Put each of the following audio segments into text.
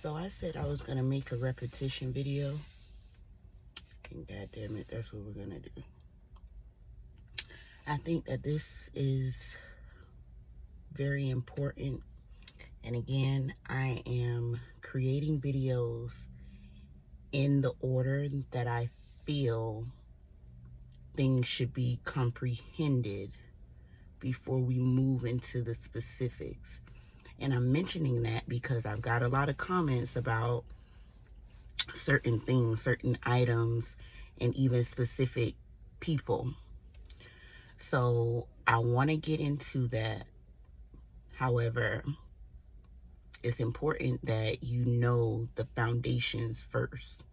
So I said I was going to make a repetition video. And God damn it, that's what we're going to do. I think that this is very important. And again, I am creating videos in the order that I feel things should be comprehended before we move into the specifics. And I'm mentioning that because I've got a lot of comments about certain things, certain items, and even specific people. So I want to get into that. However, it's important that you know the foundations first.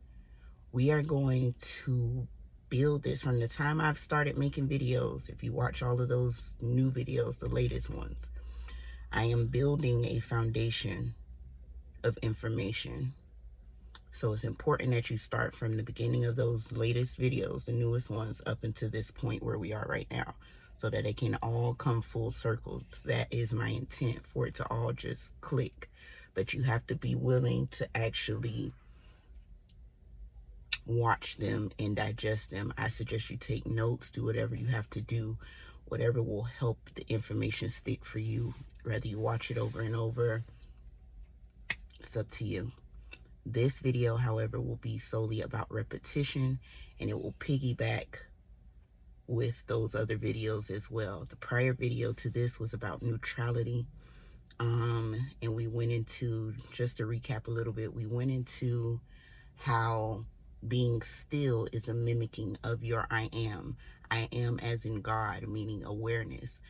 We are going to build this from the time I've started making videos. If you watch all of those new videos, the latest ones, I am building a foundation of information. So it's important that you start from the beginning of those latest videos, the newest ones, up until this point where we are right now, so that it can all come full circle. That is my intent, for it to all just click. But you have to be willing to actually watch them and digest them. I suggest you take notes, do whatever you have to do, whatever will help the information stick for you. Whether you watch it over and over, it's up to you. This video, however, will be solely about repetition, and it will piggyback with those other videos as well. The prior video to this was about neutrality, and we went into, just to recap a little bit, we went into how being still is a mimicking of your I am. I am as in God, meaning awareness.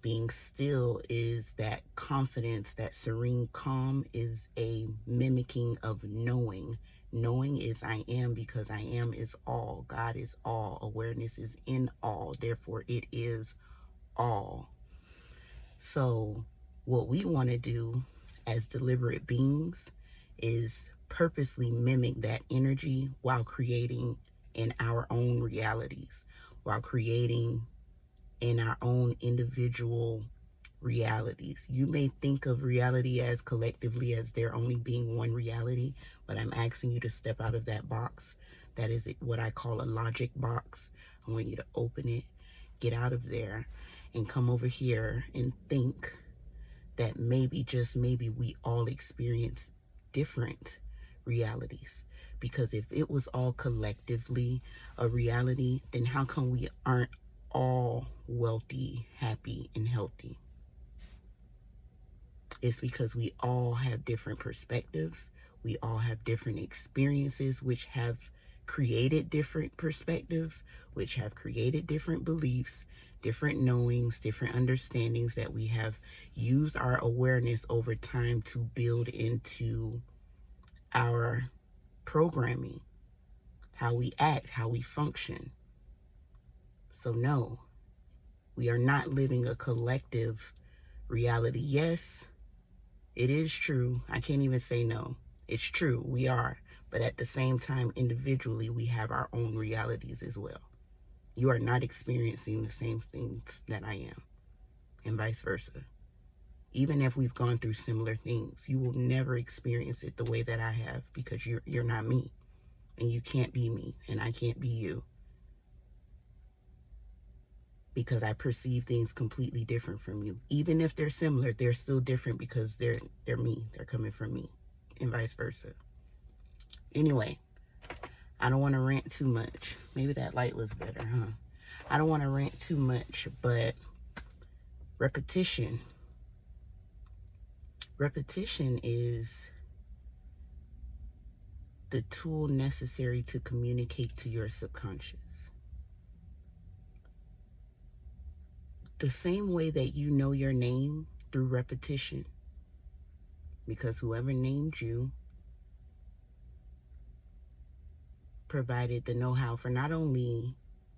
Being still is that confidence, that serene calm is a mimicking of knowing. Knowing is I am, because I am is all. God is all. Awareness is in all. Therefore, it is all. So what we want to do as deliberate beings is purposely mimic that energy while creating in our own realities, while creating in our own individual realities. You may think of reality as collectively as there only being one reality, but I'm asking you to step out of that box. That is what I call a logic box. I want you to open it, get out of there, and come over here and think that maybe, just maybe, we all experience different realities. Because if it was all collectively a reality, then how come we aren't all wealthy, happy, and healthy? It's because we all have different perspectives. We all have different experiences, which have created different perspectives, which have created different beliefs, different knowings, different understandings that we have used our awareness over time to build into our programming, how we act, how we function. So no, we are not living a collective reality. Yes, it is true. I can't even say no. It's true, we are. But at the same time, individually, we have our own realities as well. You are not experiencing the same things that I am, and vice versa. Even if we've gone through similar things, you will never experience it the way that I have, because you're not me, and you can't be me, and I can't be you. Because I perceive things completely different from you. Even if they're similar, they're still different because they're me. They're coming from me, and vice versa. Anyway, I don't want to rant too much. Maybe that light was better, huh? I don't want to rant too much, but repetition. Repetition is the tool necessary to communicate to your subconscious. The same way that you know your name through repetition, because whoever named you provided the know-how for not only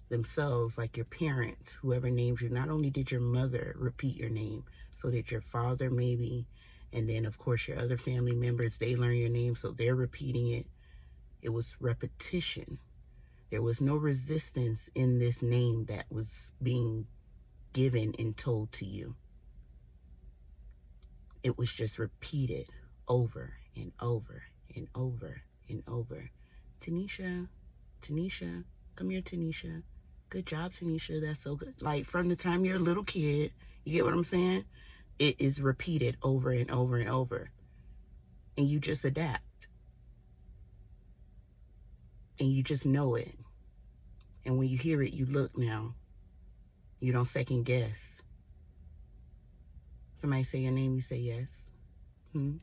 themselves, like your parents, whoever named you, not only did your mother repeat your name, so did your father maybe, and then of course your other family members, they learn your name, so they're repeating it. It was repetition. There was no resistance in this name that was being given and told to you. It was just repeated over and over and over and over. Teniecia, Teniecia, come here, Teniecia. Good job, Teniecia. That's so good. Like from the time you're a little kid, you get what I'm saying? It is repeated over and over and over. And you just adapt. And you just know it. And when you hear it, you look now. You don't second guess. Somebody say your name, you say yes. You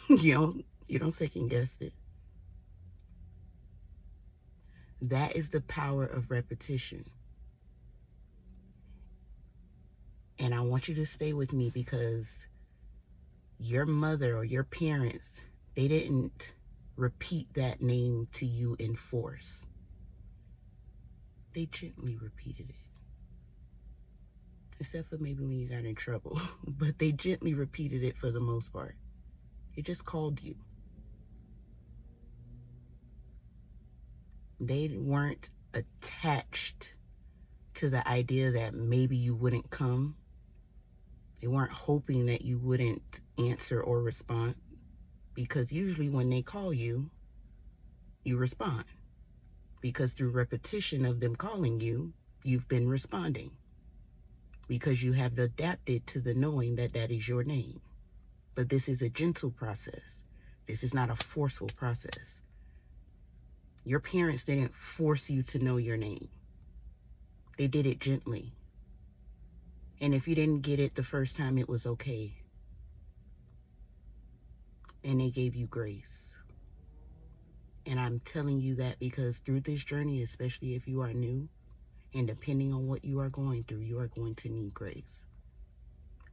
don't second guess it. That is the power of repetition. And I want you to stay with me, because your mother or your parents, they didn't repeat that name to you in force. They gently repeated it. Except for maybe when you got in trouble. But they gently repeated it for the most part. They just called you. They weren't attached to the idea that maybe you wouldn't come. They weren't hoping that you wouldn't answer or respond. Because usually when they call you, you respond. Because through repetition of them calling you, you've been responding. Because you have adapted to the knowing that that is your name. But this is a gentle process. This is not a forceful process. Your parents didn't force you to know your name. They did it gently. And if you didn't get it the first time, it was okay. And they gave you grace. And I'm telling you that because through this journey, especially if you are new, and depending on what you are going through, you are going to need grace.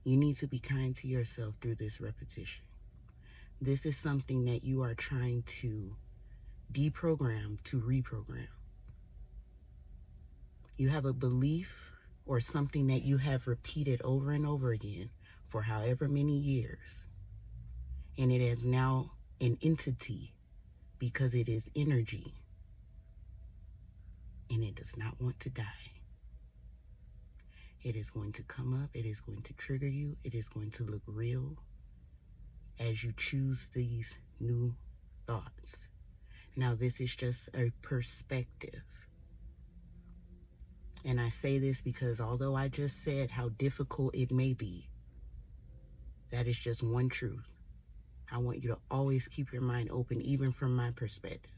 You need to be kind to yourself through this repetition. This is something that you are trying to deprogram to reprogram. You have a belief or something that you have repeated over and over again for however many years. And it is now an entity because it is energy. And it does not want to die. It is going to come up. It is going to trigger you. It is going to look real as you choose these new thoughts. Now, this is just a perspective. And I say this because although I just said how difficult it may be, that is just one truth. I want you to always keep your mind open, even from my perspective.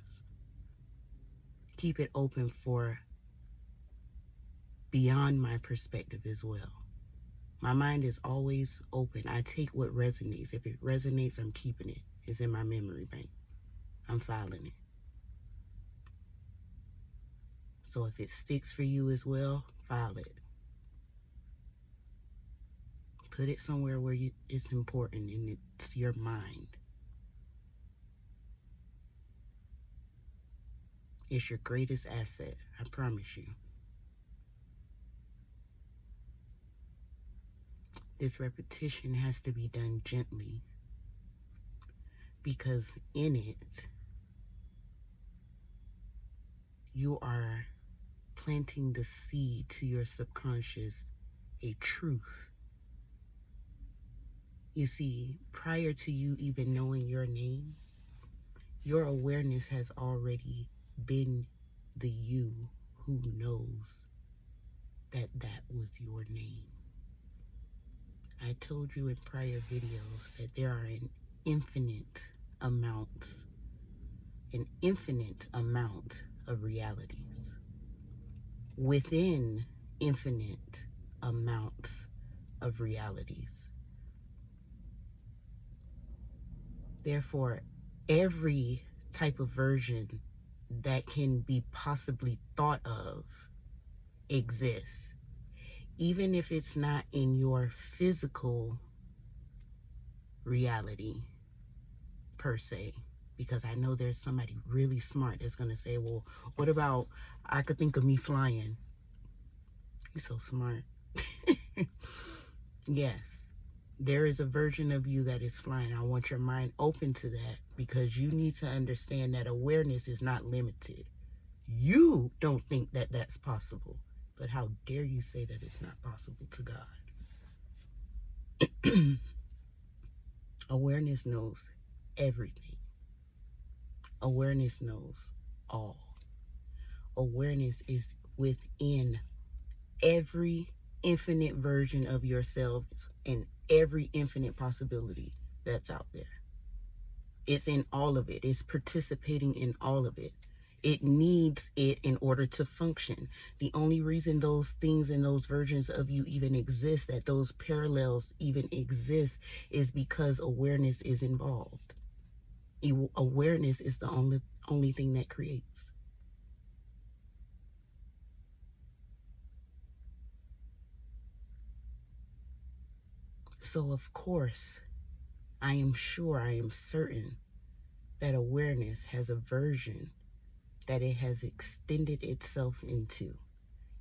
Keep it open for beyond my perspective as well. My mind is always open. I take what resonates. If it resonates, I'm keeping it. It's in my memory bank. I'm filing it. So if it sticks for you as well, file it. Put it somewhere where it's important and it's your mind. It's your greatest asset, I promise you. This repetition has to be done gently because in it, you are planting the seed to your subconscious, a truth. You see, prior to you even knowing your name, your awareness has already been the you who knows that that was your name. I told you in prior videos that there are an infinite amount of realities within infinite amounts of realities. Therefore, every type of version that can be possibly thought of exists, even if it's not in your physical reality per se. Because I know there's somebody really smart that's going to say, well, what about, I could think of me flying. He's so smart. Yes, there is a version of you that is flying. I want your mind open to that because you need to understand that awareness is not limited. You don't think that that's possible, but how dare you say that it's not possible to God? Awareness knows everything. Awareness knows all. Awareness is within every infinite version of yourselves and every infinite possibility that's out there. It's in all of it. It's participating in all of it. It needs it in order to function. The only reason those things and those versions of you even exist, that those parallels even exist, is because awareness is involved. Awareness is the only thing that creates. So of course, I am certain that awareness has a version that it has extended itself into.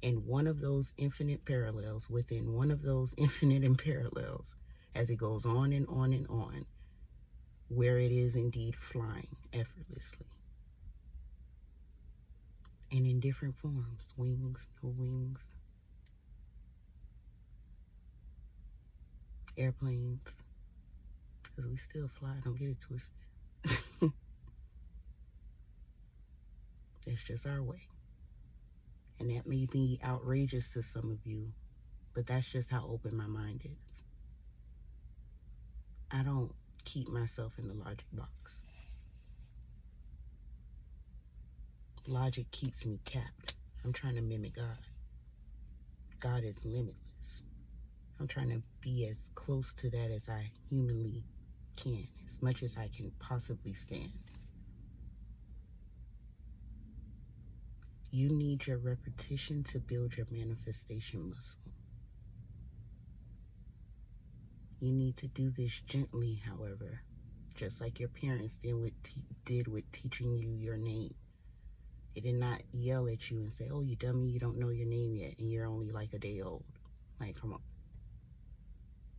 And one of those infinite parallels within one of those infinite parallels, as it goes on and on and on, where it is indeed flying effortlessly. And in different forms, wings, no wings, airplanes, because we still fly, don't get it twisted. It's just our way. And that may be outrageous to some of you, but that's just how open my mind is. I don't keep myself in the logic box. Logic keeps me capped. I'm trying to mimic God. God is limitless. I'm trying to be as close to that as I humanly can, as much as I can possibly stand. You need your repetition to build your manifestation muscle. You need to do this gently, however, just like your parents did with teaching you your name. They did not yell at you and say, "Oh, you dummy, you don't know your name yet, and you're only like a day old." Like, come on.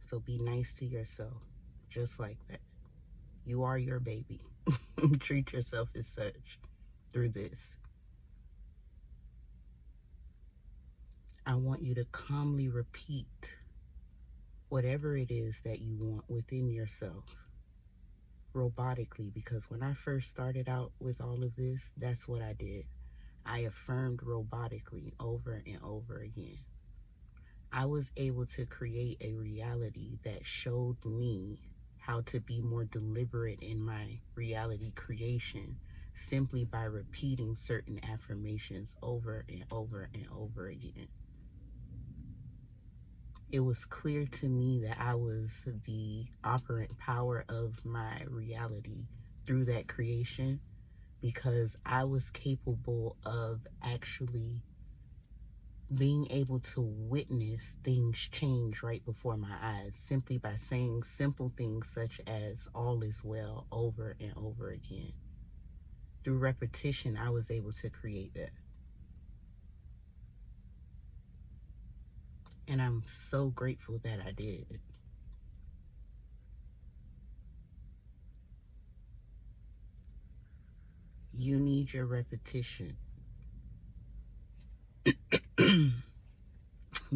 So be nice to yourself, just like that. You are your baby. Treat yourself as such through this. I want you to calmly repeat whatever it is that you want within yourself, robotically, because when I first started out with all of this, that's what I did. I affirmed robotically over and over again. I was able to create a reality that showed me how to be more deliberate in my reality creation simply by repeating certain affirmations over and over and over again. It was clear to me that I was the operant power of my reality through that creation, because I was capable of actually being able to witness things change right before my eyes simply by saying simple things such as "all is well" over and over again. Through repetition, I was able to create that. And I'm so grateful that I did. You need your repetition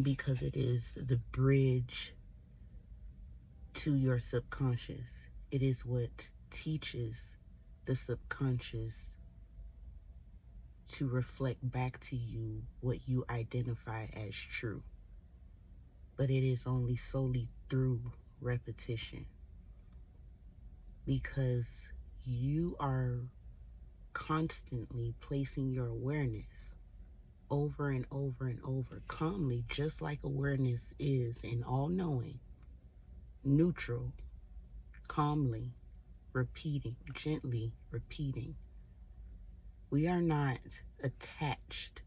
because it is the bridge to your subconscious. It is what teaches the subconscious to reflect back to you what you identify as true. But it is only solely through repetition, because you are constantly placing your awareness over and over and over, calmly, just like awareness is, in all knowing, neutral, calmly, repeating, gently repeating. We are not attached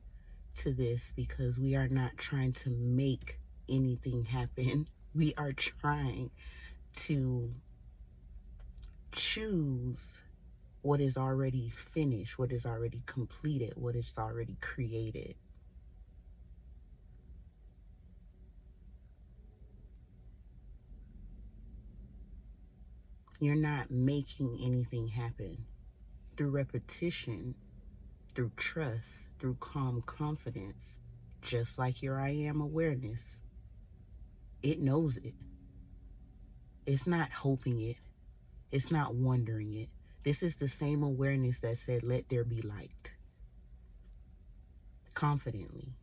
to this because we are not trying to make anything happen. We are trying to choose what is already finished, what is already completed, what is already created. You're not making anything happen. Through repetition, through trust, through calm confidence, just like your I am awareness, it knows it. It's not hoping it. It's not wondering it. This is the same awareness that said, let there be light. Confidently.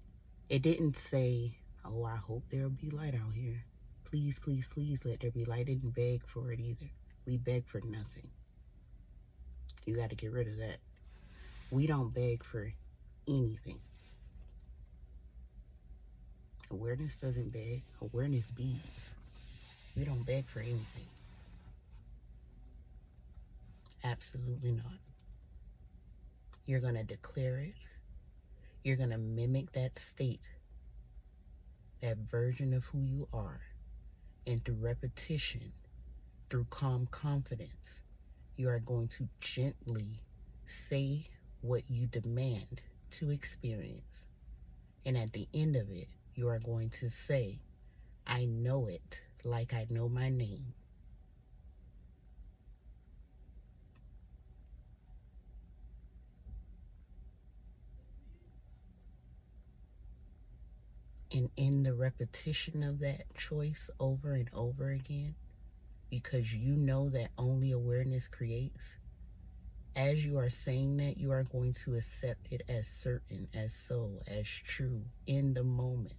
It didn't say, oh, I hope there'll be light out here. Please, please, please let there be light. It didn't beg for it either. We beg for nothing. You got to get rid of that. We don't beg for anything. Awareness doesn't beg. Awareness bees. We don't beg for anything. Absolutely not. You're going to declare it. You're going to mimic that state, that version of who you are. And through repetition, through calm confidence, you are going to gently say what you demand to experience. And at the end of it, you are going to say, I know it like I know my name. And in the repetition of that choice over and over again, because you know that only awareness creates, as you are saying that, you are going to accept it as certain, as so, as true in the moment.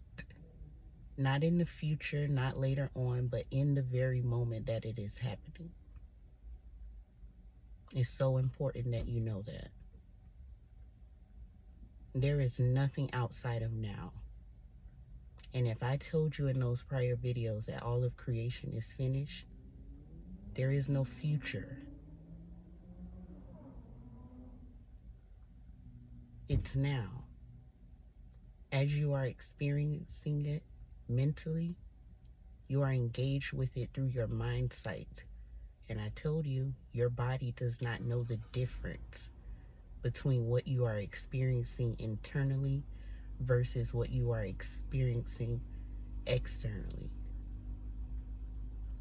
Not in the future, not later on, but in the very moment that it is happening. It's so important that you know that. There is nothing outside of now. And if I told you in those prior videos that all of creation is finished, there is no future. It's now. As you are experiencing it mentally, you are engaged with it through your mind sight. And I told you, your body does not know the difference between what you are experiencing internally versus what you are experiencing externally.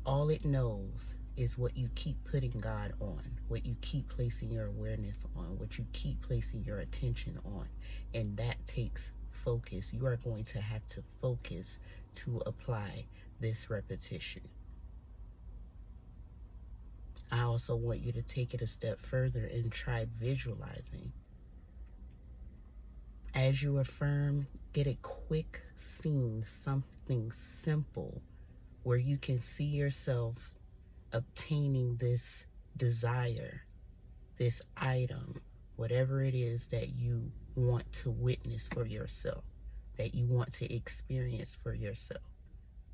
All it knows is what you keep putting God on, what you keep placing your awareness on, what you keep placing your attention on. And that takes focus. You are going to have to focus to apply this repetition. I also want you to take it a step further and try visualizing. As you affirm, get a quick scene, something simple, where you can see yourself obtaining this desire, this item, whatever it is that you want to witness for yourself, that you want to experience for yourself.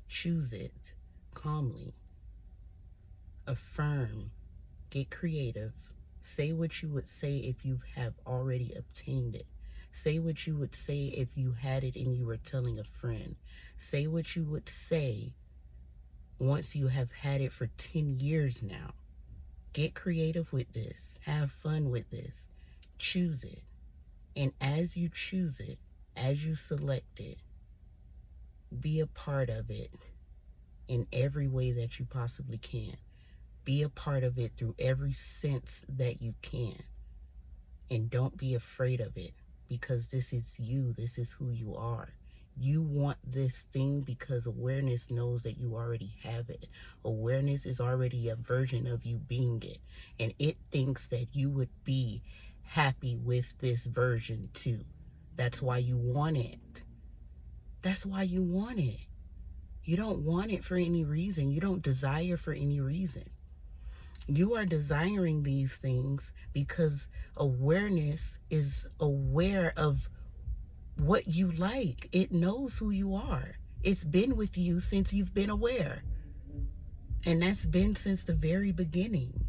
Choose it calmly. Affirm. Get creative. Say what you would say if you have already obtained it. Say what you would say if you had it and you were telling a friend. Say what you would say once you have had it for 10 years now. Get creative with this. Have fun with this. Choose it. And as you choose it, as you select it, be a part of it in every way that you possibly can. Be a part of it through every sense that you can. And don't be afraid of it, because this is you. This is who you are. You want this thing because awareness knows that you already have it. Awareness is already a version of you being it. And it thinks that you would be happy with this version too. That's why you want it. That's why you want it. You don't want it for any reason. You don't desire for any reason. You are desiring these things because awareness is aware of what you like. It knows who you are. It's been with you since you've been aware. And that's been since the very beginning.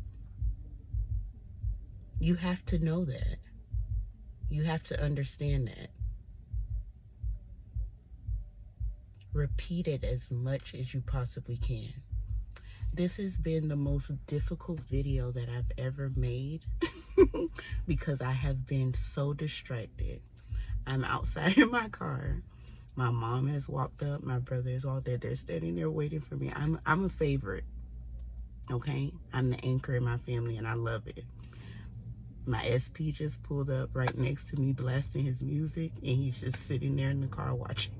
You have to know that. You have to understand that. Repeat it as much as you possibly can. This has been the most difficult video that I've ever made because I have been so distracted. I'm outside in my car. My mom has walked up. My brother has walked up. They're standing there waiting for me. I'm a favorite, okay? I'm the anchor in my family, and I love it. My SP just pulled up right next to me, blasting his music, and he's just sitting there in the car watching.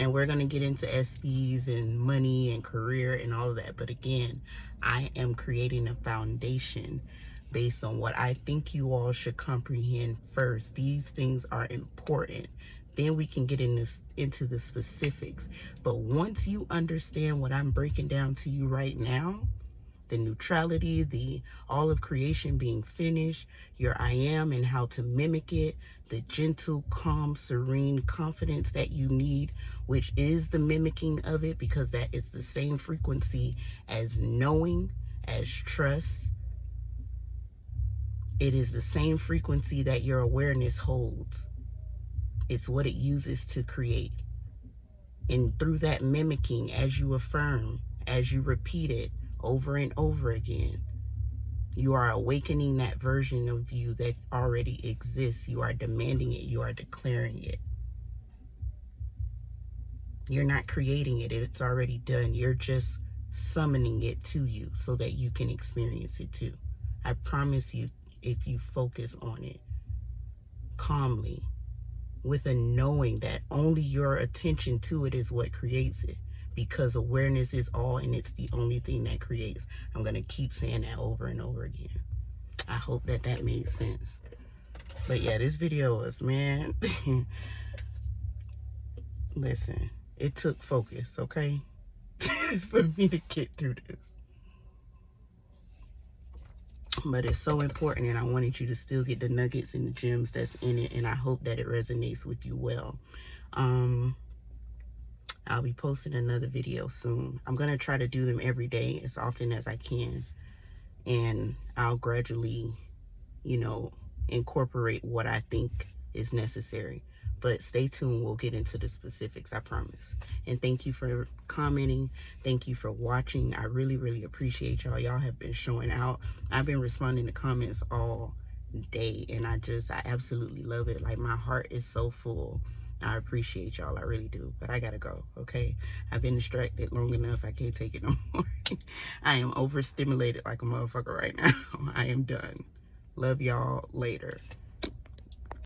And we're going to get into SPs and money and career and all of that. But again, I am creating a foundation based on what I think you all should comprehend first. These things are important. Then we can get into the specifics. But once you understand what I'm breaking down to you right now, the neutrality, the all of creation being finished, your I am and how to mimic it, the gentle, calm, serene confidence that you need, which is the mimicking of it, because that is the same frequency as knowing, as trust. It is the same frequency that your awareness holds. It's what it uses to create. And through that mimicking, as you affirm, as you repeat it over and over again, you are awakening that version of you that already exists. You are demanding it. You are declaring it. You're not creating it. It's already done. You're just summoning it to you so that you can experience it too. I promise you, if you focus on it calmly, with a knowing that only your attention to it is what creates it, because awareness is all and it's the only thing that creates. I'm going to keep saying that over and over again. I hope that that made sense. But yeah, this video was, man, listen, it took focus, okay, for me to get through this. But it's so important, and I wanted you to still get the nuggets and the gems that's in it, and I hope that it resonates with you well. I'll be posting another video soon. I'm going to try to do them every day as often as I can, and I'll gradually, you know, incorporate what I think is necessary. But stay tuned. We'll get into the specifics, I promise. And thank you for commenting. Thank you for watching. I really, really appreciate y'all. Y'all have been showing out. I've been responding to comments all day, and I absolutely love it. Like, my heart is so full. I appreciate y'all. I really do. But I gotta go, okay? I've been distracted long enough. I can't take it no more. I am overstimulated like a motherfucker right now. I am done. Love y'all. Later.